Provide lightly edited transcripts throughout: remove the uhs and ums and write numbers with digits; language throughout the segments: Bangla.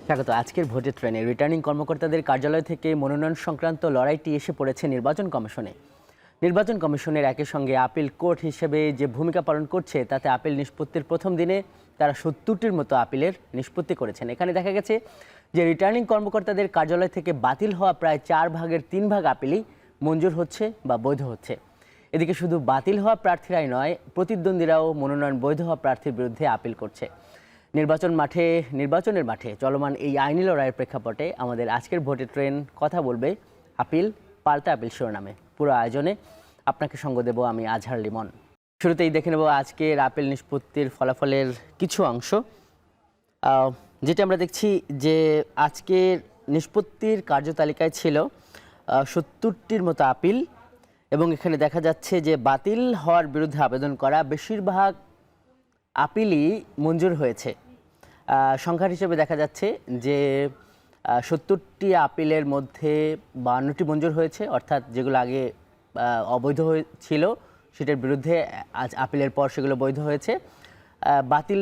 স্বাগত। আজকের ভোটের ট্রেনে রিটার্নিং কর্মকর্তাদের কার্যালয় থেকে মনোনয়ন সংক্রান্ত লড়াইটি এসে পড়েছে নির্বাচন কমিশনে। নির্বাচন কমিশনের একই সঙ্গে আপিল কোর্ট হিসেবে যে ভূমিকা পালন করছে তাতে আপিল নিষ্পত্তির প্রথম দিনে তারা ৭০টির মতো আপিলের নিষ্পত্তি করেছেন। এখানে দেখা গেছে যে রিটার্নিং কর্মকর্তাদের কার্যালয় থেকে বাতিল হওয়া প্রায় 4 ভাগের 3 ভাগ আপিলই মঞ্জুর হচ্ছে বা বৈধ হচ্ছে। এদিকে শুধু বাতিল হওয়া প্রার্থীরাই নয়, প্রতিদ্বন্দ্বীরাও মনোনয়ন বৈধ হওয়া প্রার্থীর বিরুদ্ধে আপিল করছে। নির্বাচনের মাঠে চলমান এই আইনি লড়াইয়ের প্রেক্ষাপটে আমাদের আজকের ভোটের ট্রেন কথা বলবে আপিল পাল্টা আপিল শিরোনামে। পুরো আয়োজনে আপনাকে সঙ্গ দেব আমি আজহার লিমন। শুরুতেই দেখে নেব আজকের আপিল নিষ্পত্তির ফলাফলের কিছু অংশ। যেটা আমরা দেখছি যে আজকের নিষ্পত্তির কার্যতালিকায় ছিল ৭০টির মতো আপিল, এবং এখানে দেখা যাচ্ছে যে বাতিল হওয়ার বিরুদ্ধে আবেদন করা বেশিরভাগ আপিলই মঞ্জুর হয়েছে। সংখ্যার হিসেবে দেখা যাচ্ছে যে ৭০টি আপিলের মধ্যে ৫২টি মঞ্জুর হয়েছে, অর্থাৎ যেগুলো আগে অবৈধ ছিল সেটার বিরুদ্ধে আজ আপিলের পর সেগুলো বৈধ হয়েছে। বাতিল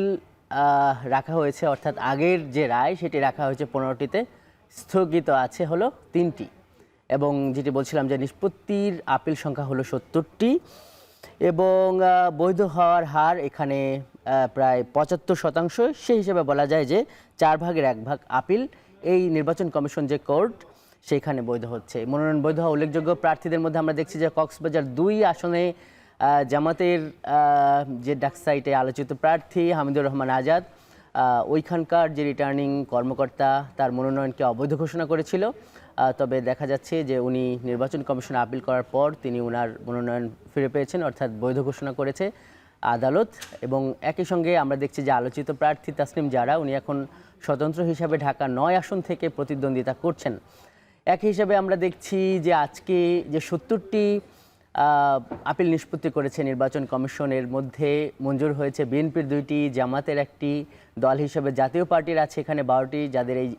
রাখা হয়েছে, অর্থাৎ আগের যে রায় সেটি রাখা হয়েছে 15টিতে, স্থগিত আছে হলো 3টি, এবং যেটি বলছিলাম যে নিষ্পত্তির আপিল সংখ্যা হলো ৭০টি, এবং বৈধ হওয়ার হার এখানে প্রায় ৭৫%। সেই হিসেবে বলা যায় যে 4 ভাগের 1 ভাগ আপিল এই নির্বাচন কমিশন যে কোর্ট সেখানে বৈধ হচ্ছে। মনোনয়ন বৈধ হওয়া উল্লেখযোগ্য প্রার্থীদের মধ্যে আমরা দেখছি যে কক্সবাজার 2 আসনে জামাতের যে ডাকসাইটে আলোচিত প্রার্থী হামিদুর রহমান আজাদ, ওইখানকার যে রিটার্নিং কর্মকর্তা তার মনোনয়নকে অবৈধ ঘোষণা করেছিল, তবে দেখা যাচ্ছে যে উনি নির্বাচন কমিশনে আপিল করার পর তিনি ওনার মনোনয়ন ফিরে পেয়েছেন, অর্থাৎ বৈধ ঘোষণা করেছে আদালত। এবং একই সঙ্গে আমরা দেখছি যে আলোচিত প্রার্থী তাসনিম জারা, উনি এখন স্বতন্ত্র হিসাবে ঢাকা 9 আসন থেকে প্রতিদ্বন্দ্বিতা করছেন। একই হিসাবে আমরা দেখছি যে আজকে যে ৭০টি আপিল নিষ্পত্তি করেছে নির্বাচন কমিশনের মধ্যে মঞ্জুর হয়েছে বিএনপির 2টি, জামাতের 1টি, দল হিসেবে জাতীয় পার্টির আছে এখানে 12টি, যাদের এই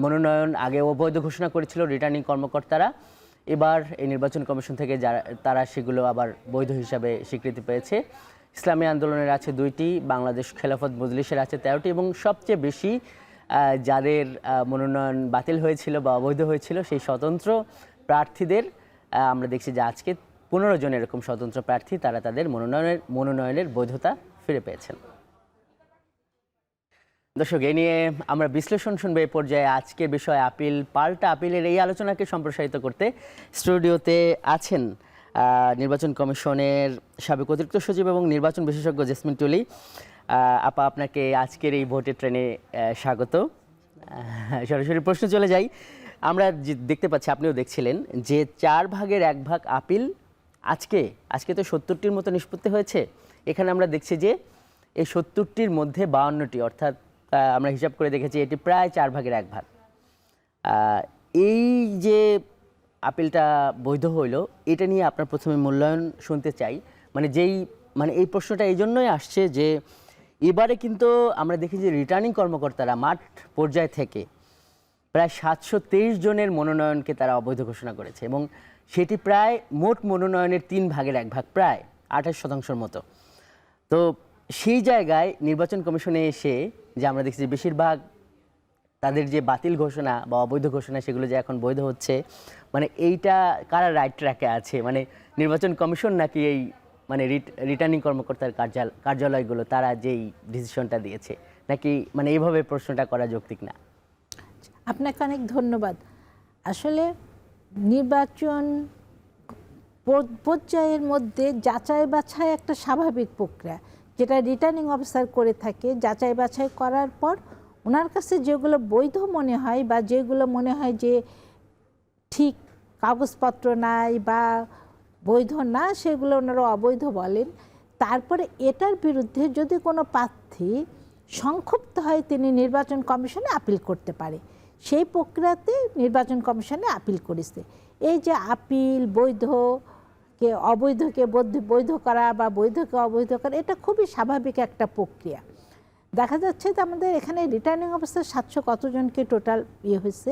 মনোনয়ন আগে অবৈধ ঘোষণা করেছিল রিটার্নিং কর্মকর্তারা। এবার এই নির্বাচন কমিশন থেকে তারা সেগুলো আবার বৈধ হিসাবে স্বীকৃতি পেয়েছে। ইসলামী আন্দোলনের আছে 2টি, বাংলাদেশ খেলাফত মজলিসের আছে 13টি, এবং সবচেয়ে বেশি যাদের মনোনয়ন বাতিল হয়েছিল বা অবৈধ হয়েছিল সেই স্বতন্ত্র প্রার্থীদের আমরা দেখছি যে আজকে 15 জন এরকম স্বতন্ত্র প্রার্থী তারা তাদের মনোনয়নের বৈধতা ফিরে পেয়েছেন। দর্শক, এ নিয়ে আমরা বিশ্লেষণ শুনবো এই পর্যায়ে। আজকের বিষয় আপিল পাল্টা আপিলের এই আলোচনাকে সম্প্রসারিত করতে স্টুডিওতে আছেন নির্বাচন কমিশনের সাবেক অতিরিক্ত সচিব এবং নির্বাচন বিশেষজ্ঞ জেসমিন টুলি। আপা, আপনাকে আজকের এই ভোটের ট্রেনে স্বাগত। সরাসরি প্রশ্ন চলে যাই। আমরা দেখতে পাচ্ছি, আপনিও দেখছিলেন যে 4 ভাগের 1 ভাগ আপিল আজকে তো ৭০টির মতো নিষ্পত্তি হয়েছে। এখানে আমরা দেখছি যে এই ৭০টির মধ্যে 52টি, অর্থাৎ আমরা হিসাব করে দেখেছি এটি প্রায় 4 ভাগের 1 ভাগ। এই যে আপিলটা বৈধ হইল, এটা নিয়ে আপনার প্রথমে মূল্যায়ন শুনতে চাই। মানে এই প্রশ্নটা এই জন্যই আসছে যে এবারে কিন্তু আমরা দেখি যে রিটার্নিং কর্মকর্তারা মাঠ পর্যায় থেকে প্রায় 723 জনের মনোনয়নকে তারা অবৈধ ঘোষণা করেছে, এবং সেটি প্রায় মোট মনোনয়নের 3 ভাগের 1 ভাগ, প্রায় 28% মতো। তো সেই জায়গায় নির্বাচন কমিশনে এসে যে আমরা দেখছি যে বেশিরভাগ তাদের যে বাতিল ঘোষণা বা অবৈধ ঘোষণা সেগুলো যে এখন বৈধ হচ্ছে, মানে এইটা কারা রাইট ট্র্যাকে আছে? মানে নির্বাচন কমিশন নাকি এই মানে রিটার্নিং কর্মকর্তার কার্যালয়গুলো তারা যেই ডিসিশনটা দিয়েছে, নাকি মানে এইভাবে প্রশ্নটা করা যৌক্তিক না? আপনাকে অনেক ধন্যবাদ। আসলে নির্বাচন পর্যায়ের মধ্যে যাচাই বাছাই একটা স্বাভাবিক প্রক্রিয়া, যেটা রিটার্নিং অফিসার করে থাকে। যাচাই বাছাই করার পর ওনার কাছে যেগুলো বৈধ মনে হয় বা যেগুলো মনে হয় যে ঠিক কাগজপত্র নাই বা বৈধ না, সেগুলো ওনারা অবৈধ বলেন। তারপরে এটার বিরুদ্ধে যদি কোনো প্রার্থী সংক্ষুব্ধ হয়, তিনি নির্বাচন কমিশনে আপিল করতে পারে। সেই প্রক্রিয়াতে নির্বাচন কমিশনে আপিল করেছে। এই যে আপিল বৈধকে অবৈধকে বৈধ করা বা বৈধকে অবৈধ করা, এটা খুবই স্বাভাবিক একটা প্রক্রিয়া। দেখা যাচ্ছে যে আমাদের এখানে রিটার্নিং অফিসার 700 কতজনকে টোটাল হয়েছে।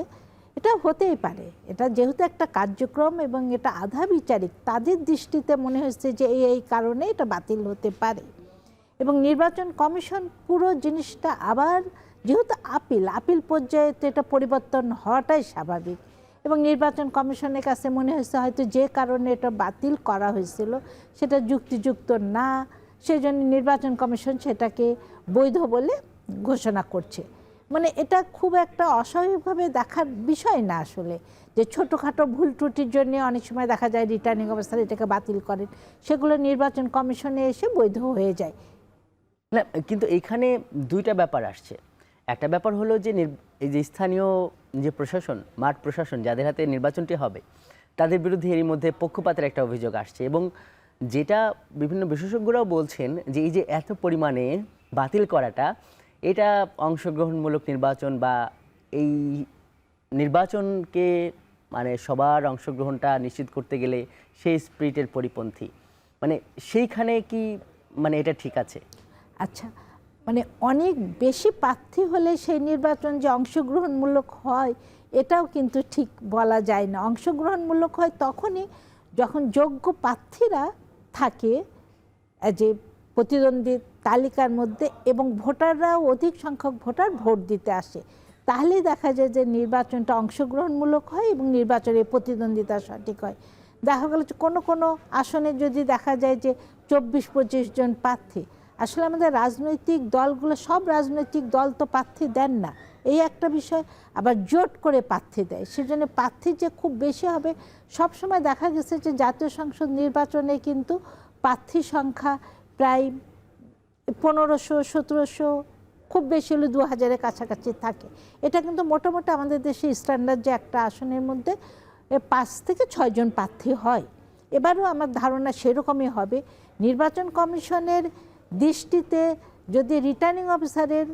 এটা হতেই পারে, এটা যেহেতু একটা কার্যক্রম এবং এটা আধা বিচারিক, তাদের দৃষ্টিতে মনে হচ্ছে যে এই কারণে এটা বাতিল হতে পারে। এবং নির্বাচন কমিশন পুরো জিনিসটা আবার যেহেতু আপিল পর্যায়ে তো এটা পরিবর্তন হওয়াটাই স্বাভাবিক, এবং নির্বাচন কমিশনের কাছে মনে হয়েছে হয়তো যে কারণে এটা বাতিল করা হয়েছিল সেটা যুক্তিযুক্ত না, সেই জন্য নির্বাচন কমিশন সেটাকে বৈধ বলে ঘোষণা করছে। মানে এটা খুব একটা অস্বাভাবিকভাবে দেখার বিষয় না আসলে, যে ছোটোখাটো ভুল ত্রুটির জন্য অনেক সময় দেখা যায় রিটার্নিং অফিসার এটাকে বাতিল করেন, সেগুলো নির্বাচন কমিশনে এসে বৈধ হয়ে যায়। না, কিন্তু এখানে দুইটা ব্যাপার আসছে। একটা ব্যাপার হলো যে এই যে স্থানীয় যে প্রশাসন, মাঠ প্রশাসন, যাদের হাতে নির্বাচনটি হবে, তাদের বিরুদ্ধে এরই মধ্যে পক্ষপাতের একটা অভিযোগ আসছে, এবং যেটা বিভিন্ন বিশেষজ্ঞরাও বলছেন যে এই যে এত পরিমাণে বাতিল করাটা, এটা অংশগ্রহণমূলক নির্বাচন বা এই নির্বাচনকে মানে সবার অংশগ্রহণটা নিশ্চিত করতে গেলে সেই স্পিরিটের পরিপন্থী। মানে সেইখানে কি মানে এটা ঠিক আছে? আচ্ছা, মানে অনেক বেশি প্রার্থী হলে সেই নির্বাচন যে অংশগ্রহণমূলক হয় এটাও কিন্তু ঠিক বলা যায় না। অংশগ্রহণমূলক হয় তখনই যখন যোগ্য প্রার্থীরা থাকে যে প্রতিদ্বন্দ্বী তালিকার মধ্যে, এবং ভোটাররাও অধিক সংখ্যক ভোটার ভোট দিতে আসে, তাহলেই দেখা যায় যে নির্বাচনটা অংশগ্রহণমূলক হয় এবং নির্বাচনের প্রতিদ্বন্দ্বিতা সঠিক হয়। দেখা গেল কোনো কোনো আসনে যদি দেখা যায় যে 24-25 জন প্রার্থী, আসলে আমাদের রাজনৈতিক দলগুলো, সব রাজনৈতিক দল তো প্রার্থী দেন না, এই একটা বিষয়। আবার জোট করে প্রার্থী দেয়, সেজন্য প্রার্থী যে খুব বেশি হবে, সবসময় দেখা গেছে যে জাতীয় সংসদ নির্বাচনে কিন্তু প্রার্থী সংখ্যা প্রায় 1500-1700, খুব বেশি হলে 2000-এর কাছাকাছি থাকে। এটা কিন্তু মোটামুটি আমাদের দেশে স্ট্যান্ডার্ড যে একটা আসনের মধ্যে 5 থেকে 6 জন প্রার্থী হয়। এবারও আমার ধারণা সেরকমই হবে। নির্বাচন কমিশনের দৃষ্টিতে যদি রিটার্নিং অফিসারের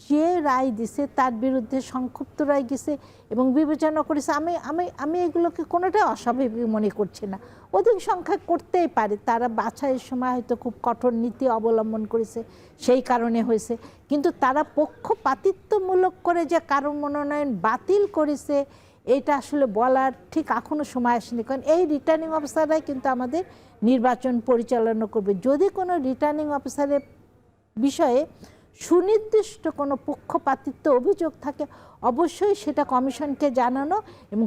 যে রায় দিছে তার বিরুদ্ধে সংক্ষুব্ধ রায় গেছে এবং বিবেচনা করেছে, আমি এগুলোকে কোনোটাই অস্বাভাবিক মনে করছি না। অধিক সংখ্যা করতেই পারে, তারা বাছাইয়ের সময় হয়তো খুব কঠোর নীতি অবলম্বন করেছে, সেই কারণে হয়েছে। কিন্তু তারা পক্ষপাতিত্বমূলক করে যে কারণ মনোনয়ন বাতিল করেছে, এটা আসলে বলার ঠিক এখনও সময় আসেনি। কারণ এই রিটার্নিং অফিসাররাই কিন্তু আমাদের নির্বাচন পরিচালনা করবে। যদি কোনো রিটার্নিং অফিসারের বিষয়ে সুনির্দিষ্ট কোনো পক্ষপাতিত্ব অভিযোগ থাকে, অবশ্যই সেটা কমিশনকে জানানো, এবং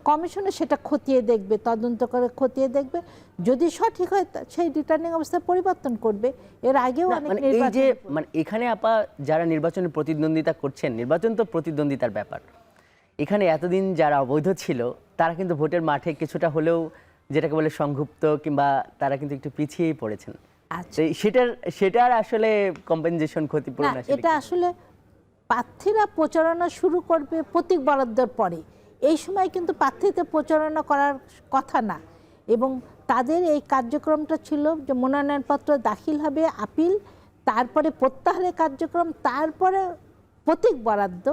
কমিশনে সেটা খতিয়ে দেখবে, তদন্ত করে খতিয়ে দেখবে। যদি সঠিক হয় সেই রিটার্নিং অফিসার পরিবর্তন করবে। এর আগেও অনেক এই যে মানে এখানে আপা যারা নির্বাচনে প্রতিদ্বন্দ্বিতা করছেন, নির্বাচন তো প্রতিদ্বন্দ্বিতার ব্যাপার, এখানে এতদিন যারা অবৈধ ছিল তারা কিন্তু ভোটের মাঠে কিছুটা হলেও যেটাকে বলে সংক্ষুব্ধ, কিংবা তারা কিন্তু একটু পিছিয়েই পড়েছেন। সেটার আসলে কম্পেনসেশন, ক্ষতিপূরণ এটা আসলে প্রার্থীরা প্রচারণা শুরু করবে প্রতীক বরাদ্দের পরে, এই সময় কিন্তু প্রার্থীতে প্রচারণা করার কথা না। এবং তাদের এই কার্যক্রমটা ছিল যে মনোনয়নপত্র দাখিল হবে, আপিল, তারপরে প্রত্যাহারের কার্যক্রম, তারপরে প্রতীক বরাদ্দ,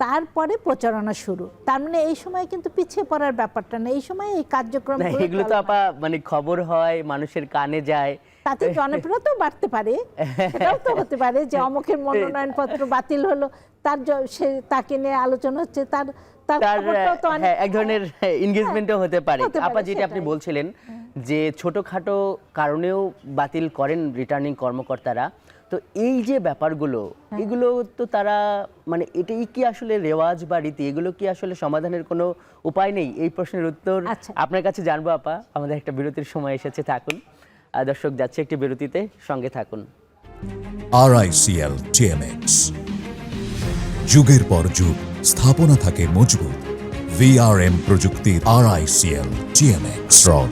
তারপরে প্রচারণা শুরু। তার মানে এই সময় কিন্তু পিছিয়ে পড়ার ব্যাপারটা না, এই সময় এই কার্যক্রম, এগুলো তো আপা মানে খবর হয়, মানুষের কানে যায়, তাতে জনপ্রিয়তাও বাড়তে পারে। সেটাও তো হতে পারে যে অমুকের মনোনয়নপত্র বাতিল হলো, তাকে নিয়ে আলোচনা হচ্ছে, তার এক ধরনের এনগেজমেন্টও হতে পারে। আপা যেটা আপনি বলছিলেন যে ছোটখাটো কারণেও বাতিল করেন রিটার্নিং কর্মকর্তারা, তো এই যে ব্যাপারগুলো, এগুলো তো তারা মানে এটাই কি আসলে রেওয়াজ বা রীতি, এগুলো কি আসলে সমাধানের কোনো উপায় নেই? এই প্রশ্নের উত্তর আপনার কাছে জানবো আপা। আমাদের একটা বিরতির সময় এসেছে, থাকুন। দর্শক যাচ্ছে একটি বিরতিতে, সঙ্গে থাকুন। RICL TMX, যুগের পর যুগ স্থাপনা থাকে মজবুত। VRM প্রযুক্তির RICL TMX রড।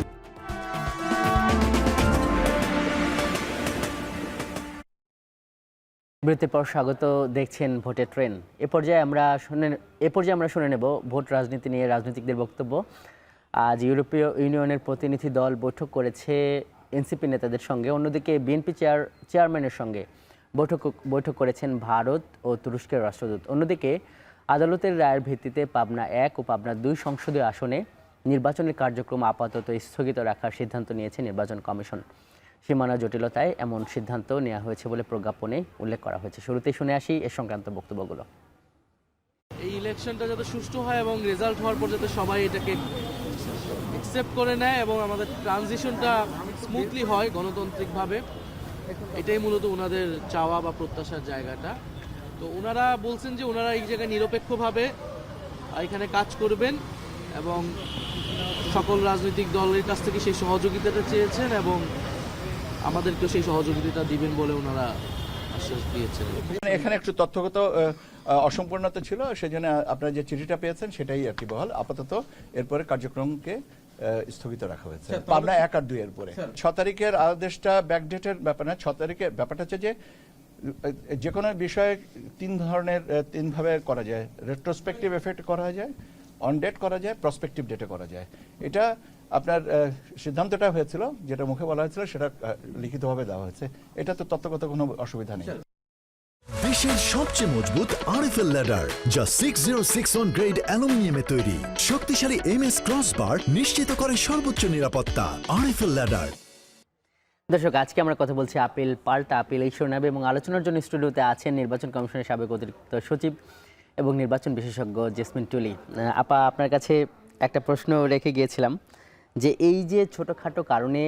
বিরতির পর স্বাগত, দেখছেন ভোটের ট্রেন। এ পর্যায়ে আমরা শুনে নেব ভোট রাজনীতি নিয়ে রাজনীতিকদের বক্তব্য। আজ ইউরোপীয় ইউনিয়নের প্রতিনিধি দল বৈঠক করেছে এনসিপি নেতাদের সঙ্গে, অন্যদিকে বিএনপি চেয়ারম্যানের সঙ্গে বৈঠক করেছেন ভারত ও তুরস্কের রাষ্ট্রদূত। অন্যদিকে আদালতের রায়ের ভিত্তিতে পাবনা 1 ও পাবনা 2 সংসদীয় আসনে নির্বাচনের কার্যক্রম আপাতত স্থগিত রাখার সিদ্ধান্ত নিয়েছে নির্বাচন কমিশন। সীমানা জটিলতায় এমন সিদ্ধান্ত নেওয়া হয়েছে বলে প্রজ্ঞাপনে উল্লেখ করা হয়েছে। শুরুতেই শুনে আসি এ সংক্রান্ত বক্তব্যগুলো। এই ইলেকশনটা যাতে সুষ্ঠু হয় এবং রেজাল্ট হওয়ার পর যাতে সবাই এটাকে অ্যাকসেপ্ট করে নেয় এবং আমাদের ট্রানজিশনটা স্মুথলি হয় গণতান্ত্রিকভাবে, এটাই মূলত ওনাদের চাওয়া বা প্রত্যাশার জায়গাটা। তো ওনারা বলছেন যে ওনারা এই জায়গায় নিরপেক্ষভাবে এখানে কাজ করবেন এবং সকল রাজনৈতিক দলের কাছ থেকে সেই সহযোগিতাটা চেয়েছেন এবং আমাদেরকেও সেই সহযোগিতাটা দিবেন বলে ওনারা আশ্বাস দিয়েছেন। এখানে একটু তথ্যগত অসম্পূর্ণতা ছিল, সেজন্য আপনারা যে চিঠিটা পেয়েছেন সেটাই আর কি বহাল। আপাতত এরপরে কার্যক্রমকে স্থগিত রাখা হয়েছে পাবনা 1 আর 2 এর পরে। 6 তারিখের আদেশটা ব্যাকডেটের ব্যাপার না। 6 তারিখের ব্যাপারটা হচ্ছে যে যে কোনো বিষয়ে 3 ভাবে করা যায়। রেট্রোস্পেক্টিভ এফেক্ট করা যায়, অন ডেট করা যায়, প্রসপেক্টিভ ডেটে করা যায়। এটা আপনার সিদ্ধান্তটা হয়েছিল, যেটা মুখে বলা হয়েছিল সেটা লিখিতভাবে দেওয়া হয়েছে। এটা তো তত্ত্বগত কোনো অসুবিধা নেই। বিশ্বের সবচেয়ে মজবুত আরএফএল ল্যাডার, যা 6061 গ্রেড অ্যালুমিনিয়ামে তৈরি। শক্তিশালী এমএস ক্রসবার নিশ্চিত করে সর্বোচ্চ নিরাপত্তা। RFL ladder. দর্শক, আজকে আমরা কথা বলছি আপিল পাল্টা আপিল এই শিরোনামে, এবং আলোচনার জন্য স্টুডিওতে আছেন নির্বাচন কমিশনের সাবেক অতিরিক্ত সচিব এবং নির্বাচন বিশেষজ্ঞ জেসমিন টুলি। আপা, আপনার কাছে একটা প্রশ্ন রেখে গিয়েছিলাম যে এই যে ছোটোখাটো কারণে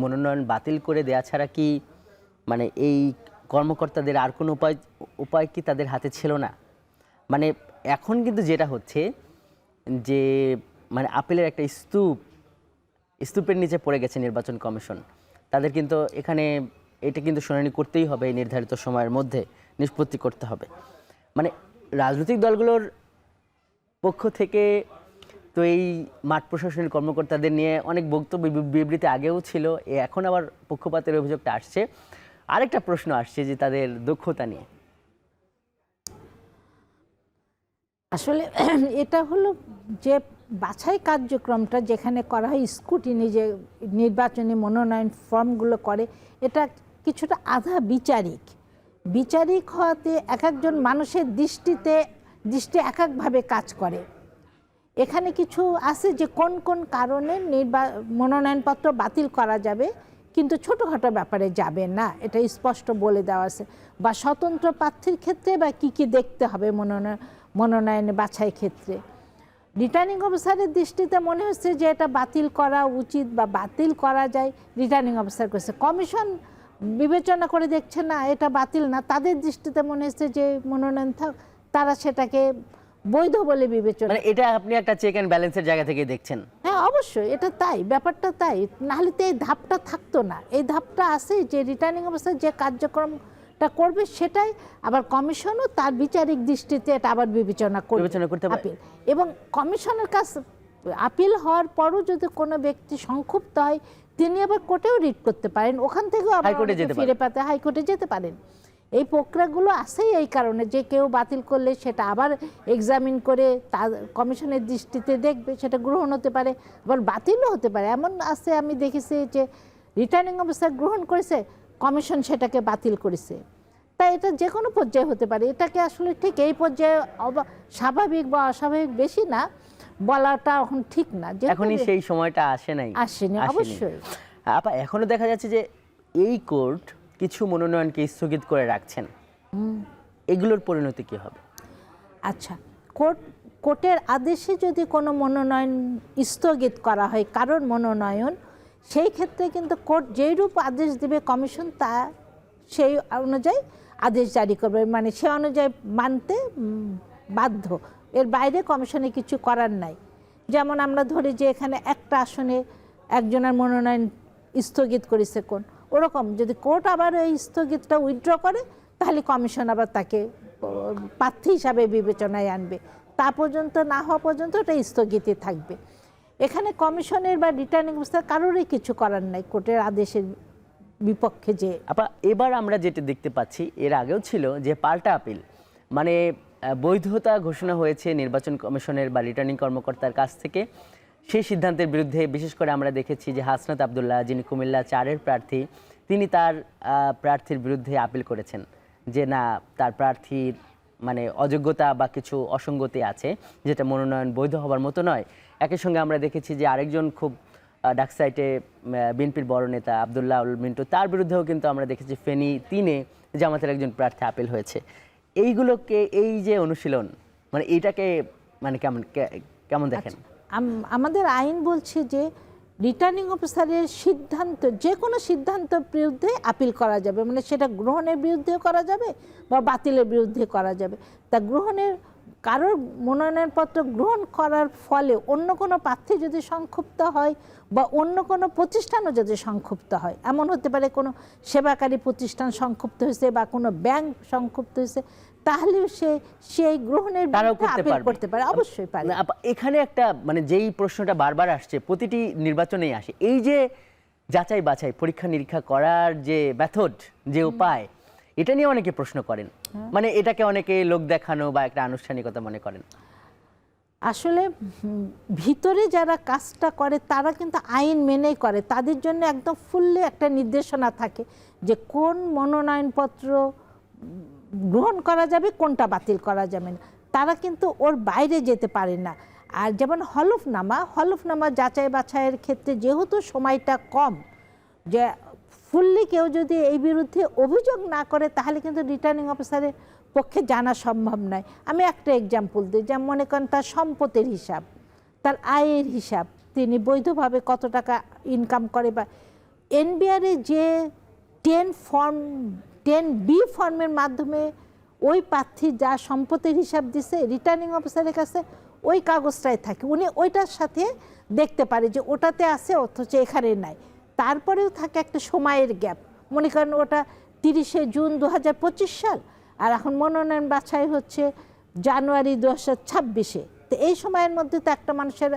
মনোনয়ন বাতিল করে দেয়া ছাড়া কি মানে এই কর্মকর্তাদের আর কোনো উপায় কি তাদের হাতে ছিল না? মানে এখন কিন্তু যেটা হচ্ছে যে মানে আপিলের একটা স্তূপের নিচে পড়ে গেছে নির্বাচন কমিশন। তাদের কিন্তু এখানে এটা কিন্তু শুনানি করতেই হবে, নির্ধারিত সময়ের মধ্যে নিষ্পত্তি করতে হবে। মানে রাজনৈতিক দলগুলোর পক্ষ থেকে তো এই মাঠ প্রশাসনের কর্মকর্তাদের নিয়ে অনেক বক্তব্য বিবৃতি আগেও ছিল, এখন আবার পক্ষপাতের অভিযোগটা আসছে। আরেকটা প্রশ্ন আসছে যে তাদের দক্ষতা নিয়ে। আসলে এটা হলো যে বাছাই কার্যক্রমটা যেখানে করা হয়, স্ক্রুটিনি যে নির্বাচনী মনোনয়ন ফর্মগুলো করে, এটা কিছুটা আধা বিচারিক হওয়াতে এক একজন মানুষের দৃষ্টি এক একভাবে কাজ করে। এখানে কিছু আছে যে কোন কোন কারণে মনোনয়নপত্র বাতিল করা যাবে, কিন্তু ছোটোখাটো ব্যাপারে যাবে না, এটা স্পষ্ট বলে দেওয়া আছে। বা স্বতন্ত্র প্রার্থীর ক্ষেত্রে বা কি দেখতে হবে মনোনয়নে বাছাই ক্ষেত্রে। রিটার্নিং অফিসারের দৃষ্টিতে মনে হচ্ছে যে এটা বাতিল করা উচিত বা বাতিল করা যায়, রিটার্নিং অফিসার করেছে। কমিশন বিবেচনা করে দেখছে না এটা বাতিল না, তাদের দৃষ্টিতে মনে হচ্ছে যে মনোনয়ন থাক, তারা সেটাকে বৈধ বলে বিবেচনা। মানে এটা আপনি একটা চেক অ্যান্ড ব্যালেন্সের জায়গা থেকে দেখছেন? হ্যাঁ, অবশ্যই এটা তাই, ব্যাপারটা তাই। নাহলে তো এই ধাপটা থাকতো না। এই ধাপটা আছে যে রিটার্নিং অফিসার যে কার্যক্রমটা করবে সেটাই আবার কমিশনও তার বিচারিক দৃষ্টিতে এটা আবার বিবেচনা করতে পারে। এবং কমিশনের কাছে আপিল হওয়ার পরও যদি কোনো ব্যক্তি সংক্ষুব্ধ হয়, তিনি আবার কোর্টেও রিট করতে পারেন, ওখান থেকেও আবার ফিরে পেতে হাইকোর্টে যেতে পারেন। এই প্রক্রিয়াগুলো আছেই এই কারণে যে কেউ বাতিল করলে সেটা আবার এক্সামিন করে তার কমিশনের দৃষ্টিতে দেখবে, সেটা গ্রহণ হতে পারে, আবার বাতিলও হতে পারে। এমন আছে আমি দেখেছি যে রিটার্নিং অফিসার গ্রহণ করেছে, কমিশন সেটাকে বাতিল করেছে। তাই এটা যে কোনো পর্যায়ে হতে পারে। এটাকে আসলে ঠিক এই পর্যায়ে স্বাভাবিক বা অস্বাভাবিক বেশি না বলাটা এখন ঠিক না। এখনই সেই সময়টা আসেনি অবশ্যই। আপা, এখনো দেখা যাচ্ছে যে এই কোর্ট কিছু মনোনয়নকে স্থগিত করে রাখছেন, এগুলোর পরিণতি কি হবে? আচ্ছা, কোর্টের আদেশে যদি কোনো মনোনয়ন স্থগিত করা হয়, কারণ মনোনয়ন, সেই ক্ষেত্রে কিন্তু কোর্ট যেইরূপ আদেশ দেবে কমিশন তা সেই অনুযায়ী আদেশ জারি করবে, মানে সে অনুযায়ী মানতে বাধ্য। এর বাইরে কমিশনে কিছু করার নাই। যেমন আমরা ধরি যে এখানে একটা আসনে একজনের মনোনয়ন স্থগিত করেছে কোন, ওরকম যদি কোর্ট আবার এই স্থগিতটা উইথড্র করে, তাহলে কমিশন আবার তাকে প্রার্থী হিসাবে বিবেচনায় আনবে। তা পর্যন্ত না হওয়া পর্যন্ত এটা স্থগিতই থাকবে। এখানে কমিশনের বা রিটার্নিং অফিসার কারোরই কিছু করার নাই কোর্টের আদেশের বিপক্ষে। যে আপা, এবার আমরা যেটা দেখতে পাচ্ছি, এর আগেও ছিল যে পাল্টা আপিল, মানে বৈধতা ঘোষণা হয়েছে নির্বাচন কমিশনের বা রিটার্নিং কর্মকর্তার কাছ থেকে, সেই সিদ্ধান্তের বিরুদ্ধে বিশেষ করে আমরা দেখেছি যে হাসনাত আবদুল্লাহ, যিনি কুমিল্লা 4-এর প্রার্থী, তিনি তার প্রার্থীর বিরুদ্ধে আপিল করেছেন যে না, তার প্রার্থীর মানে অযোগ্যতা বা কিছু অসঙ্গতি আছে, যেটা মনোনয়ন বৈধ হবার মতো নয়। একই সঙ্গে আমরা দেখেছি যে আরেকজন খুব ডাকসাইটে বিএনপির বড় নেতা আবদুল্লাহ আল মিন্টু, তার বিরুদ্ধেও কিন্তু আমরা দেখেছি ফেনী 3-এ জামাতের একজন প্রার্থী আপিল হয়েছে। এইগুলোকে, এই যে অনুশীলন, মানে এইটাকে মানে কেমন দেখেন? আমাদের আইন বলছে যে রিটার্নিং অফিসারের সিদ্ধান্ত, যে কোনো সিদ্ধান্তের বিরুদ্ধে আপিল করা যাবে, মানে সেটা গ্রহণের বিরুদ্ধেও করা যাবে বা বাতিলের বিরুদ্ধে করা যাবে। তা গ্রহণের, কারোর মনোনয়নপত্র গ্রহণ করার ফলে অন্য কোনো প্রার্থী যদি সংক্ষুব্ধ হয় বা অন্য কোনো প্রতিষ্ঠানও যদি সংক্ষুব্ধ হয়, এমন হতে পারে কোনো সেবাকারী প্রতিষ্ঠান সংক্ষুব্ধ হয়েছে বা কোনো ব্যাংক সংক্ষুব্ধ হয়েছে, তাহলে সেই গ্রহণের বিরুদ্ধে আপিল করতে পারে, অবশ্যই পারে। এখানে একটা মানে যেই প্রশ্নটা বারবার আসছে, প্রতিটি নির্বাচনেই আসে, এই যে যাচাই বাছাই পরীক্ষা নিরীক্ষা করার যে মেথড, যে উপায়, এটা নিয়ে অনেকে প্রশ্ন করেন, মানে এটাকে অনেকে লোক দেখানো বা একটা আনুষ্ঠানিকতা মনে করেন। আসলে ভিতরে যারা কাজটা করে তারা কিন্তু আইন মেনেই করে, তাদের জন্য একদম ফুললি একটা নির্দেশনা থাকে যে কোন মনোনয়নপত্র গ্রহণ করা যাবে, কোনটা বাতিল করা যাবে না, তারা কিন্তু ওর বাইরে যেতে পারে না। আর যেমন হলফনামা যাচাই বাছাইয়ের ক্ষেত্রে যেহেতু সময়টা কম, যে ফুললি কেউ যদি এই বিরুদ্ধে অভিযোগ না করে তাহলে কিন্তু রিটার্নিং অফিসারের পক্ষে জানা সম্ভব নয়। আমি একটা এক্সাম্পল দিই, যেমন মনে করেন তার সম্পদের হিসাব, তার আয়ের হিসাব, তিনি বৈধভাবে কত টাকা ইনকাম করে, বা এনবিআরে যে 10B ফর্মের মাধ্যমে ওই প্রার্থী যা সম্পদের হিসাব দিছে রিটার্নিং অফিসারের কাছে ওই কাগজটাই থাকে, উনি ওইটার সাথে দেখতে পারে যে ওটাতে আছে অথচ এখানে নাই। তারপরেও থাকে একটা সময়ের গ্যাপ, মনে করেন ওটা 30শে জুন 2025 সাল, আর এখন মনোনয়ন বাছাই হচ্ছে জানুয়ারি 2026-এ। তো এই সময়ের মধ্যে তো একটা মানুষের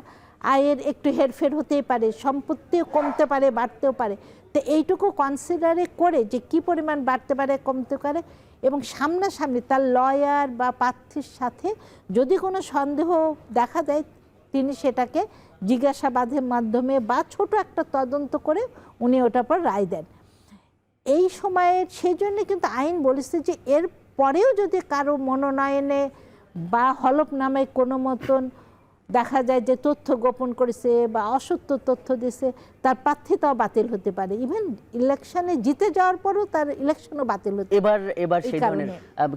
আয়ের একটু হেরফের হতেই পারে, সম্পত্তিও কমতে পারে, বাড়তেও পারে। তো এইটুকু কনসিডারে করে যে কি পরিমাণ বাড়তে পারে, কমতে পারে, এবং সামনাসামনি তার লয়ার বা প্রার্থীর সাথে যদি কোনো সন্দেহ দেখা দেয় তিনি সেটাকে জিজ্ঞাসাবাদের মাধ্যমে বা ছোট একটা তদন্ত করে উনি ওটার পর রায় দেন। এই সময়ে সেই জন্য কিন্তু আইন বলেছে যে এর পরেও যদি কারো মনোনয়নে বা হলফনামায় কোনো মতন দেখা যায় যে তথ্য গোপন করেছে বা অসত্য তথ্য দিয়েছে, তার প্রার্থিতাও বাতিল হতে পারে। ইভেন ইলেকশনে জিতে যাওয়ার পরও তার ইলেকশনও বাতিল হতে পারে। এবার সেই ধরনের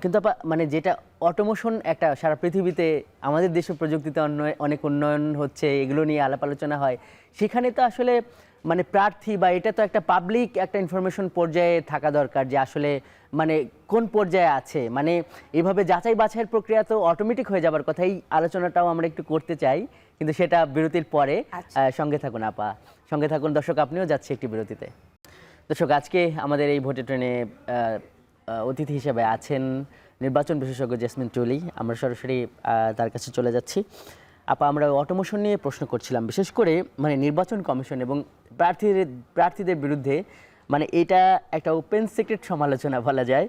কিন্তু মানে যেটা অটোমেশন একটা সারা পৃথিবীতে, আমাদের দেশে প্রযুক্তিতে অনেক উন্নয়ন হচ্ছে, এগুলো নিয়ে আলাপ আলোচনা হয়, সেখানে তো আসলে মানে প্রার্থী বা এটা তো একটা পাবলিক একটা ইনফরমেশন পর্যায়ে থাকা দরকার যে আসলে মানে কোন পর্যায়ে আছে, মানে এভাবে যাচাই বাছাইয়ের প্রক্রিয়া তো অটোমেটিক হয়ে যাবার কথা। এই আলোচনাটাও আমরা একটু করতে চাই, কিন্তু সেটা বিরতির পরে। সঙ্গে থাকুন আপা, সঙ্গে থাকুন দর্শক, আপনিও যাচ্ছি একটি বিরতিতে। দর্শক, আজকে আমাদের এই ভোটে ট্রেনে অতিথি হিসেবে আছেন নির্বাচন বিশেষজ্ঞ জেসমিন টুলি। আমরা সরাসরি তার কাছে চলে যাচ্ছি। আপা, আমরা অটোমেশন নিয়ে প্রশ্ন করছিলাম, বিশেষ করে মানে নির্বাচন কমিশন এবং প্রার্থীদের বিরুদ্ধে মানে এটা একটা ওপেন সিক্রেট সমালোচনা বলা যায়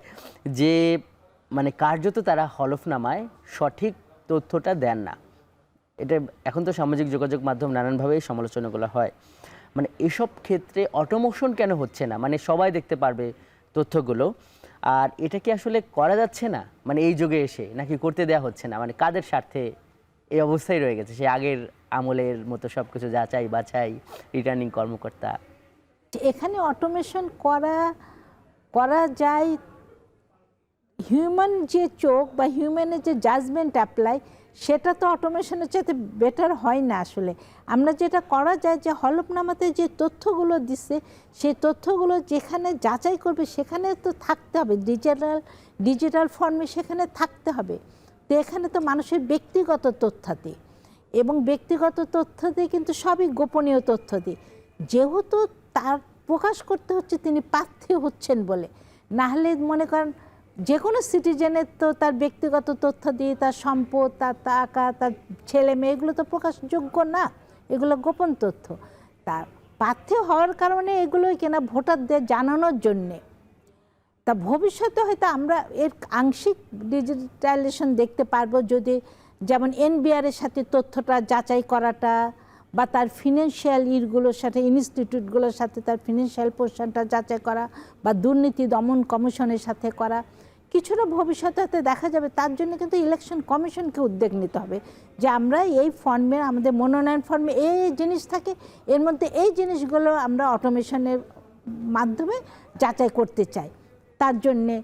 যে মানে কার্যত তারা হলফনামায় সঠিক তথ্যটা দেন না। এটা এখন তো সামাজিক যোগাযোগ মাধ্যম নানানভাবেই সমালোচনাগুলো হয়, মানে এসব ক্ষেত্রে অটোমেশন কেন হচ্ছে না? মানে সবাই দেখতে পারবে তথ্যগুলো, আর এটা কি আসলে করা যাচ্ছে না মানে এই যুগে এসে, নাকি করতে দেওয়া হচ্ছে না? মানে কাদের স্বার্থে এই অবস্থায় রয়ে গেছে? সে আগের আমলের মতো সব কিছু যাচাই বাছাই, রিটার্নিং কর্মকর্তা। এখানে অটোমেশন করা যায়, হিউম্যান যে চোখ বা হিউম্যানের যে জাজমেন্ট অ্যাপ্লাই, সেটা তো অটোমেশনের চাইতে বেটার হয় না। আসলে আমরা যেটা করা যায় যে হলফনামাতে যে তথ্যগুলো দিচ্ছে সেই তথ্যগুলো যেখানে যাচাই করবে সেখানে তো থাকতে হবে, ডিজিটাল ফর্মে সেখানে থাকতে হবে। তো এখানে তো মানুষের ব্যক্তিগত তথ্যাদি, এবং ব্যক্তিগত তথ্যাদি কিন্তু সবই গোপনীয় তথ্যাদি, যেহেতু তার প্রকাশ করতে হচ্ছে তিনি প্রার্থী হচ্ছেন বলে। না হলে মনে করেন যে কোনো সিটিজেনের তো তার ব্যক্তিগত তথ্য দিয়ে তার সম্পদ, তার টাকা, তার ছেলে মেয়ে, এগুলো তো প্রকাশযোগ্য না, এগুলো গোপন তথ্য। তার প্রার্থী হওয়ার কারণে এগুলোই কেনা ভোটারদের জানানোর জন্যে। তা ভবিষ্যতে হয়তো আমরা এর আংশিক ডিজিটালাইজেশন দেখতে পারবো, যদি যেমন এনবিআরের সাথে তথ্যটা যাচাই করাটা, বা তার ফিনান্সিয়াল ইয়েরগুলোর সাথে, ইনস্টিটিউটগুলোর সাথে তার ফিনান্সিয়াল পোর্শনটা যাচাই করা, বা দুর্নীতি দমন কমিশনের সাথে করা, কিছুটা ভবিষ্যতে দেখা যাবে। তার জন্য কিন্তু ইলেকশন কমিশনকে উদ্যোগ নিতে হবে যে আমরা এই ফর্মে, আমাদের মনোনয়ন ফর্মে এই জিনিস থাকে, এর মধ্যে এই জিনিসগুলো আমরা অটোমেশনের মাধ্যমে যাচাই করতে চাই। তার জন্যে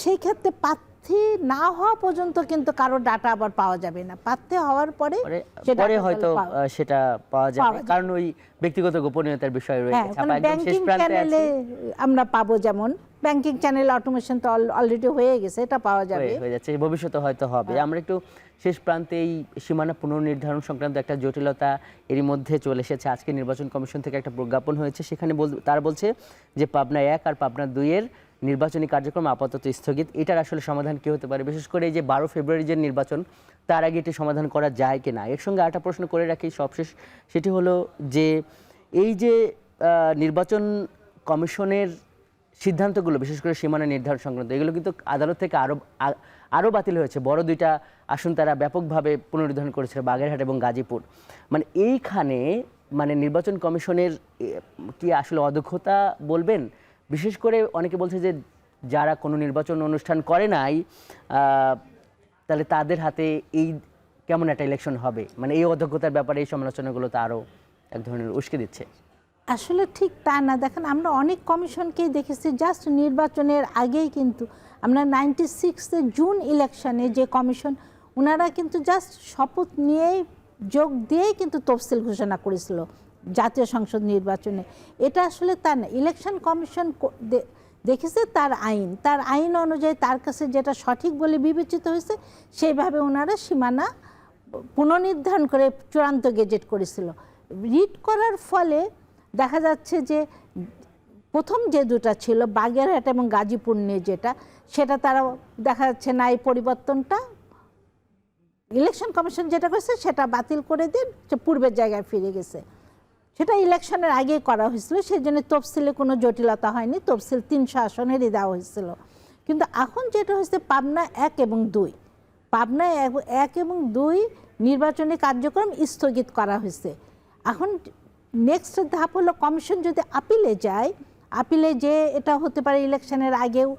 সেই ক্ষেত্রে প্রার্থী না হওয়া পর্যন্ত কিন্তু কারো ডাটা আবার পাওয়া যাবে না, প্রার্থী হওয়ার পরে সে পরে data হয়তো সেটা পাওয়া যাবে, পাওয়া কারণ ওই ব্যক্তিগত গোপনীয়তার বিষয় রয়েছে। হ্যাঁ, কারণ ছাপা একদম শেষ ব্যাংকিং প্রান্তে চ্যানেলে আছে, আমরা পাবো, যেমন ব্যাংকিং চ্যানেল অটোমেশন তো অলরেডি হয়ে গেছে, এটা পাওয়া যাবে। হয়ে যাচ্ছে, ভবিষ্যতে হয়তো হবে। আমরা একটু শেষ প্রান্তে এই সীমানা পুনর্নির্ধারণ সংক্রান্ত একটা জটিলতা এরই মধ্যে চলে এসেছে। আজকে নির্বাচন কমিশন থেকে একটা প্রজ্ঞাপন হয়েছে, সেখানে তারা বলছে যে পাবনা 1 আর পাবনা 2 এর নির্বাচনী কার্যক্রম আপাতত স্থগিত। এটার আসলে সমাধান কি হতে পারে, বিশেষ করে এই যে 12 ফেব্রুয়ারি যে নির্বাচন, তার আগে এটি সমাধান করা যায় কিনা? এর সঙ্গে একটা প্রশ্ন করে রাখি সবশেষ, সেটি হলো যে এই যে নির্বাচন কমিশনের সিদ্ধান্তগুলো, বিশেষ করে সীমানা নির্ধারণ সংক্রান্ত, এগুলো কিন্তু আদালত থেকে আরও বাতিল হয়েছে। বড় 2টা আসন তারা ব্যাপকভাবে পুনর্নির্ধারণ করেছিল, বাগেরহাট এবং গাজীপুর। মানে এইখানে মানে নির্বাচন কমিশনের কি আসলে অদক্ষতা বলবেন? বিশেষ করে অনেকে বলছে যে যারা কোনো নির্বাচন অনুষ্ঠান করে নাই, তাহলে তাদের হাতে এই কেমন একটা ইলেকশন হবে, মানে এই অদক্ষতার ব্যাপারে এই সমালোচনাগুলো তো আরও এক ধরনের উস্কে দিচ্ছে। আসলে ঠিক তা না, দেখেন আমরা অনেক কমিশনকেই দেখেছি জাস্ট নির্বাচনের আগেই, কিন্তু আমরা 96 জুন ইলেকশনে যে কমিশন, ওনারা কিন্তু জাস্ট শপথ নিয়েই যোগ দিয়েই কিন্তু তফসিল ঘোষণা করেছিল জাতীয় সংসদ নির্বাচনে। এটা আসলে তা না, ইলেকশন কমিশন দেখেছে তার আইন অনুযায়ী তার কাছে যেটা সঠিক বলে বিবেচিত হয়েছে, সেইভাবে ওনারা সীমানা পুনর্নির্ধারণ করে চূড়ান্ত গেজেট করেছিল। রিট করার ফলে দেখা যাচ্ছে যে প্রথম যে 2টা ছিল বাগেরহাট এবং গাজীপুর নিয়ে যেটা, সেটা তারা দেখা যাচ্ছে না, এই পরিবর্তনটা ইলেকশন কমিশন যেটা করেছে সেটা বাতিল করে দিন, পূর্বের জায়গায় ফিরে গেছে। সেটা ইলেকশনের আগেই করা হয়েছিল, সেই জন্য তফসিলে কোনো জটিলতা হয়নি, তফসিল 300 আসনেরই দেওয়া হয়েছিল। কিন্তু এখন যেটা হয়েছে পাবনা 1 এবং 2, পাবনা 1 এবং 2 নির্বাচনী কার্যক্রম স্থগিত করা হয়েছে। এখন নেক্সট ধাপ হলো কমিশন যদি আপিলে যায়, আপিলে যে এটা হতে পারে ইলেকশনের আগেও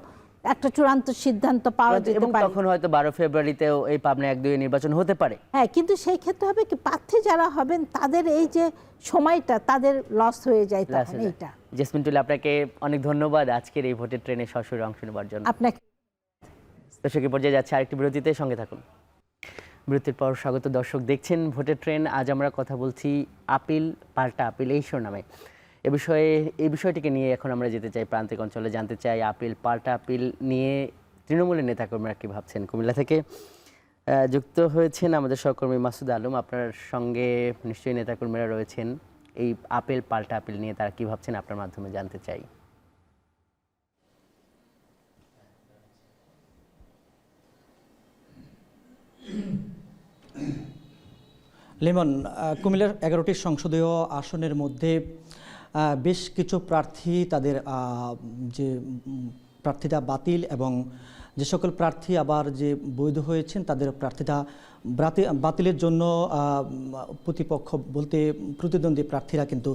একটা চূড়ান্ত সিদ্ধান্ত পাওয়া যেতে এবং পারে, তখন হয়তো 12 ফেব্রুয়ারিতেও এই পাবনা 1-2 নির্বাচন হতে পারে। হ্যাঁ, কিন্তু সেই ক্ষেত্রে হবে কি, প্রার্থী যারা হবেন তাদের এই যে সময়টা তাদের লস হয়ে যায় তখন। এইটা জেসমিন টুলি, আপনাকে অনেক ধন্যবাদ আজকের এই ভোটের ট্রেনে সরাসরি অংশ নেওয়ার জন্য। আপনাকে দর্শক, এই পর্যায়ে যাচ্ছে আরেকটি বিরতিতে, সঙ্গে থাকুন। বিরতির পর স্বাগত দর্শক, দেখছেন ভোটের ট্রেন। আজ আমরা কথা বলছি আপিল পাল্টা আপিল এই শিরোনামে। এই বিষয়টিকে নিয়ে এখন আমরা যেতে চাই প্রান্তিক অঞ্চলে, জানতে চাই আপিল পাল্টা আপিল নিয়ে তৃণমূলের নেতাকর্মীরা কী ভাবছেন। কুমিল্লা থেকে যুক্ত হয়েছেন আমাদের সহকর্মী মাসুদ আলম, আপনার সঙ্গে নিশ্চয়ই নেতাকর্মীরা রয়েছেন। এই আপিল পাল্টা আপিল নিয়ে তারা কী ভাবছেন আপনার মাধ্যমে জানতে চাই। লিমন, কুমিল্লার 11টি সংসদীয় আসনের মধ্যে বেশ কিছু প্রার্থী তাদের যে প্রার্থিতা বাতিল, এবং যে সকল প্রার্থী আবার যে বৈধ হয়েছেন তাদের প্রার্থিতা বাতিলের জন্য প্রতিপক্ষ বলতে প্রতিদ্বন্দ্বী প্রার্থীরা কিন্তু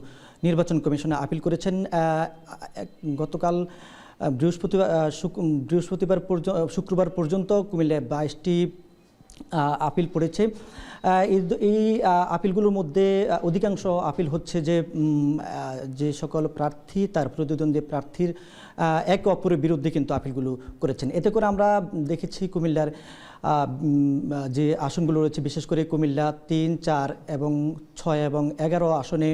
নির্বাচন কমিশনে আপিল করেছেন। গতকাল শুক্রবার পর্যন্ত কুমিল্লায় 22টি আপিল পড়েছে। এই আপিলগুলোর মধ্যে অধিকাংশ আপিল হচ্ছে যে সকল প্রার্থী তার প্রতিদ্বন্দ্বী প্রার্থীর একে অপরের বিরুদ্ধে কিন্তু আপিলগুলো করেছেন। এতে করে আমরা দেখেছি কুমিল্লার যে আসনগুলো রয়েছে, বিশেষ করে কুমিল্লা 3, 4 এবং 6 এবং 11 আসনে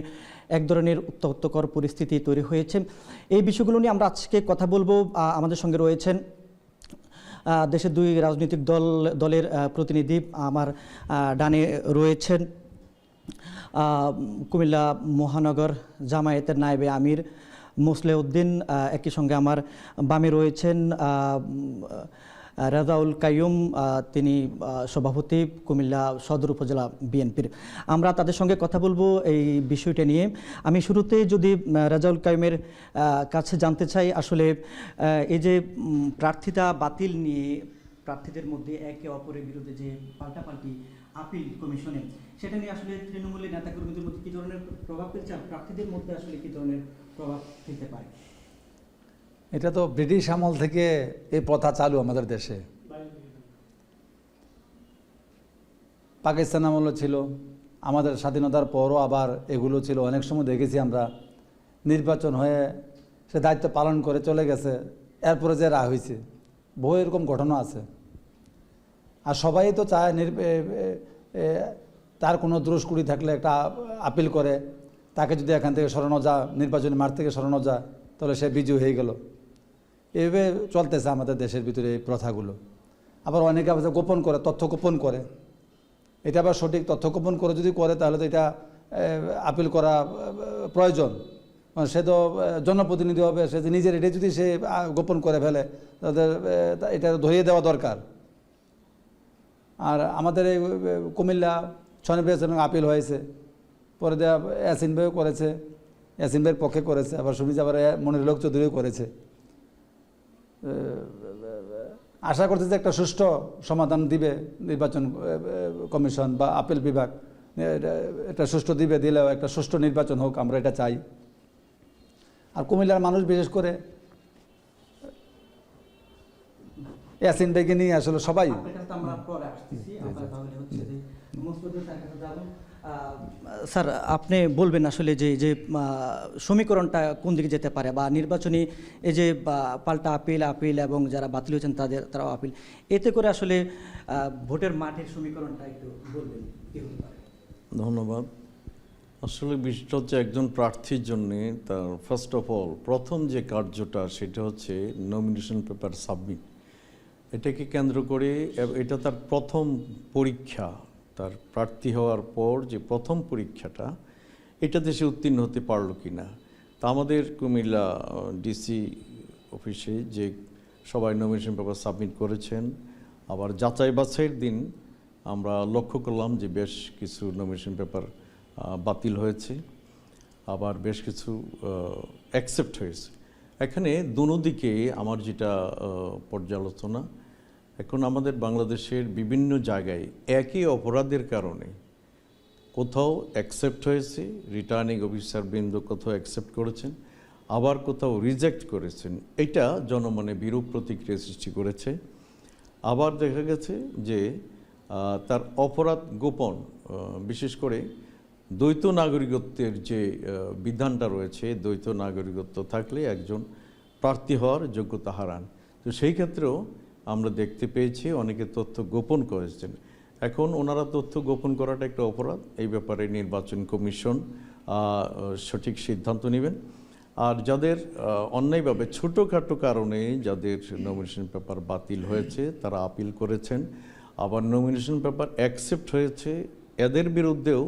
এক ধরনের উত্তপ্তকর পরিস্থিতি তৈরি হয়েছে। এই বিষয়গুলো নিয়ে আমরা আজকে কথা বলবো। আমাদের সঙ্গে রয়েছেন দেশের 2 রাজনৈতিক দলের প্রতিনিধি। আমার ডানে রয়েছেন কুমিল্লা মহানগর জামায়াতের নায়েবে আমির মোসলেউদ্দিন, একই সঙ্গে আমার বামে রয়েছেন রেজাউল কাইয়ুম, তিনি সভাপতি কুমিল্লা সদর উপজেলা বিএনপির। আমরা তাদের সঙ্গে কথা বলবো এই বিষয়টা নিয়ে। আমি শুরুতে যদি রেজাউল কাইয়ুমের কাছে জানতে চাই, আসলে এই যে প্রার্থিতা বাতিল নিয়ে প্রার্থীদের মধ্যে একে অপরের বিরুদ্ধে যে পাল্টাপাল্টি আপিল কমিশনে, সেটা নিয়ে আসলে তৃণমূলের নেতাকর্মীদের মধ্যে কী ধরনের প্রভাব ফেলছে, আর প্রার্থীদের মধ্যে আসলে কী ধরনের প্রভাব ফেলতে পারে? এটা তো ব্রিটিশ আমল থেকে এই প্রথা চালু আমাদের দেশে। পাকিস্তান আমলও ছিল, আমাদের স্বাধীনতার পরও আবার এগুলো ছিল। অনেক সময় দেখেছি আমরা নির্বাচন হয়ে সে দায়িত্ব পালন করে চলে গেছে, এরপরে যে রায় হয়েছে, বহু এরকম ঘটনা আছে। আর সবাই তো চায় তার কোনো দোষকুড়ি থাকলে একটা আপিল করে, তাকে যদি এখান থেকে সরানো যায়, নির্বাচনী মাঠ থেকে সরানো যায়, তাহলে সে বিজয়ী হয়ে গেল। এভাবে চলতেছে আমাদের দেশের ভিতরে এই প্রথাগুলো। আবার অনেকে আবার গোপন করে, তথ্য গোপন করে। এটা আবার সঠিক তথ্য গোপন করে যদি করে, তাহলে তো এটা আপিল করা প্রয়োজন। সে তো জনপ্রতিনিধি হবে, সে নিজের এটা যদি সে গোপন করে ফেলে, তাদের এটা ধরিয়ে দেওয়া দরকার। আর আমাদের এই কুমিল্লা শনিবার আপিল হয়েছে, পরে দেওয়া ইয়াসিন ভাইও করেছে, ইয়াসিন ভাইয়ের পক্ষে করেছে, আবার শুনেছি আবার মনিরুল হক চৌধুরীও করেছে। আশা করতে যে একটা সুষ্ঠু সমাধান দিবে নির্বাচন কমিশন বা আপিল বিভাগ, এটা সুষ্ঠু দিলেও একটা সুষ্ঠু নির্বাচন হোক, আমরা এটা চাই। আর কুমিল্লার মানুষ বিশেষ করে ইয়াসিন ভাইকে নিয়ে আসলে সবাই স্যার, আপনি বলবেন আসলে যে যে সমীকরণটা কোন দিকে যেতে পারে, বা নির্বাচনী এই যে পাল্টা আপিল এবং যারা বাতিল হয়েছেন তারাও আপিল, এতে করে আসলে ভোটের মাঠের সমীকরণটা একটু বলবেন কি হতে পারে? ধন্যবাদ। আসলে বিষয়টা হচ্ছে একজন প্রার্থীর জন্যে তার ফার্স্ট অফ অল প্রথম যে কার্যটা সেটা হচ্ছে নমিনেশন পেপার সাবমিট। এটাকে কেন্দ্র করে এটা তার প্রথম পরীক্ষা, তার প্রার্থী হওয়ার পর যে প্রথম পরীক্ষাটা, এটাতে সে উত্তীর্ণ হতে পারলো কি না। তা আমাদের কুমিল্লা ডিসি অফিসে যে সবাই নমিনেশন পেপার সাবমিট করেছেন, আবার যাচাই বাছাইয়ের দিন আমরা লক্ষ্য করলাম যে বেশ কিছু নমিনেশন পেপার বাতিল হয়েছে, আবার বেশ কিছু অ্যাকসেপ্ট হয়েছে। এখানে দুদিকে আমার যেটা পর্যালোচনা, এখন আমাদের বাংলাদেশের বিভিন্ন জায়গায় একই অপরাধের কারণে কোথাও অ্যাকসেপ্ট হয়েছে, রিটার্নিং অফিসার বৃন্দ কোথাও অ্যাকসেপ্ট করেছেন, আবার কোথাও রিজেক্ট করেছেন। এটা জনমনে বিরূপ প্রতিক্রিয়া সৃষ্টি করেছে। আবার দেখা গেছে যে তার অপরাধ গোপন, বিশেষ করে দ্বৈত নাগরিকত্বের যে বিধানটা রয়েছে, দ্বৈত নাগরিকত্ব থাকলে একজন প্রার্থী হওয়ার যোগ্যতা হারান। তো সেই ক্ষেত্রেও আমরা দেখতে পেয়েছি অনেকে তথ্য গোপন করেছেন। এখন ওনারা তথ্য গোপন করাটা একটা অপরাধ, এই ব্যাপারে নির্বাচন কমিশন সঠিক সিদ্ধান্ত নেবেন। আর যাদের অন্যায়ভাবে ছোটোখাটো কারণে যাদের নমিনেশন পেপার বাতিল হয়েছে তারা আপিল করেছেন, আবার নমিনেশন পেপার অ্যাকসেপ্ট হয়েছে, এদের বিরুদ্ধেও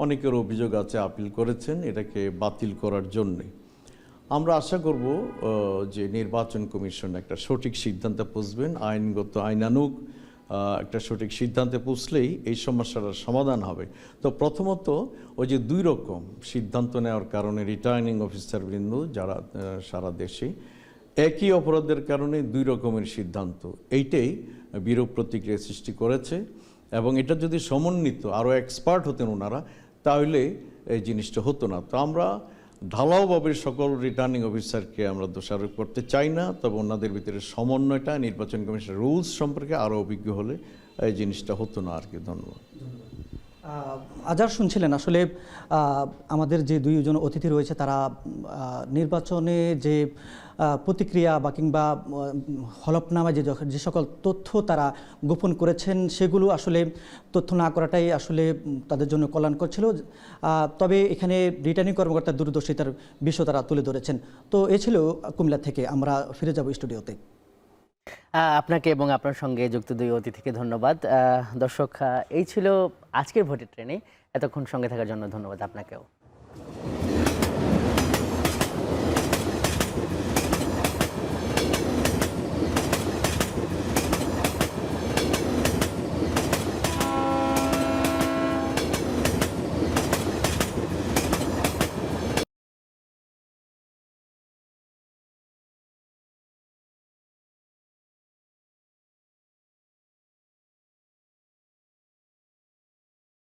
অনেকের অভিযোগ আছে আপিল করেছেন এটাকে বাতিল করার জন্যে। আমরা আশা করব যে নির্বাচন কমিশন একটা সঠিক সিদ্ধান্তে পৌঁছবেন, আইনানুগ একটা সঠিক সিদ্ধান্তে পৌঁছলেই এই সমস্যাটার সমাধান হবে। তো প্রথমত ওই যে দুই রকম সিদ্ধান্ত নেওয়ার কারণে রিটার্নিং অফিসার বৃন্দ যারা সারা দেশে একই অপরাধের কারণে দুই রকমের সিদ্ধান্ত, এইটাই বিরূপ প্রতিক্রিয়া সৃষ্টি করেছে। এবং এটা যদি সমন্বিত আরও এক্সপার্ট হতেন ওনারা, তাহলে এই জিনিসটা হতো না। তো আমরা ঢালাওভাবে সকল রিটার্নিং অফিসারকে আমরা দোষারোপ করতে চাই না, তবে ওনাদের ভিতরে সমন্বয়টা নির্বাচন কমিশনের রুলস সম্পর্কে আরও অভিজ্ঞ হলে এই জিনিসটা হতো না আর কি। ধন্যবাদ। আজার শুনছিলেন আসলে আমাদের যে দুইজন অতিথি রয়েছে তারা নির্বাচনে যে প্রতিক্রিয়া বা কিংবা হলফনামা যে সকল তথ্য তারা গোপন করেছেন সেগুলো আসলে তথ্য না করাটাই আসলে তাদের জন্য কল্যাণকর ছিল। তবে এখানে রিটার্নিং কর্মকর্তার দূরদর্শিতার বিষয় তারা তুলে ধরেছেন। তো এ ছিল কুমিল্লা থেকে। আমরা ফিরে যাব স্টুডিওতে। আপনাকে এবং আপনার সঙ্গে যুক্ত দুই অতিথিকে ধন্যবাদ। দর্শক, এই ছিল আজকের ভোটের ট্রেনে। এতক্ষণ সঙ্গে থাকার জন্য ধন্যবাদ আপনাকেও।